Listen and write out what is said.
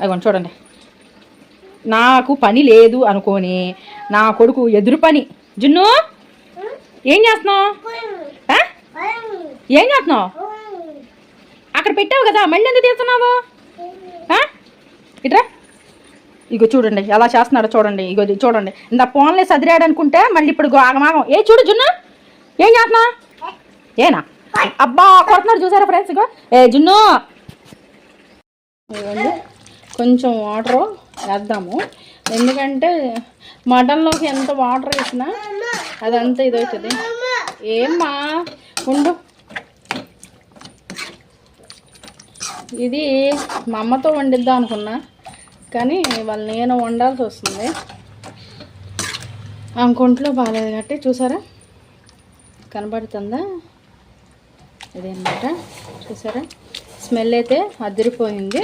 అదిగోండి చూడండి, నాకు పని లేదు అనుకోని నా కొడుకు ఎదురు పని. జున్ను ఏం చేస్తున్నావు? ఏం చేస్తున్నావు? అక్కడ పెట్టావు కదా, మళ్ళీ ఎందుకు తీస్తున్నావు? ఇట్రా, ఇగో చూడండి ఎలా చేస్తున్నాడో చూడండి. ఇగో చూడండి, ఇంత ఫోన్లే సదిరాడు అనుకుంటే మళ్ళీ ఇప్పుడు ఆగమాగం. ఏ చూడు జున్ను, ఏం చేస్తున్నావు? ఏనా అబ్బా కొడుతున్నాడు చూసారా ఫ్రెండ్స్. ఇగో ఏ జున్ను, ఇవ్వండి కొంచెం వాటర్ వేద్దాము, ఎందుకంటే మటన్లోకి ఎంత వాటర్ వేసినా అదంతా ఇదవుతుంది. ఏమ్మా ఉండు, ఇది మా అమ్మతో వండిద్దాం అనుకున్నా, కానీ వాళ్ళు నేను వండాల్సి వస్తుంది. కొంట్లో బాగాలేదు కాబట్టి. చూసారా కనబడుతుందా? ఇదేనమాట, చూసారా స్మెల్ అయితే అదిరిపోయింది.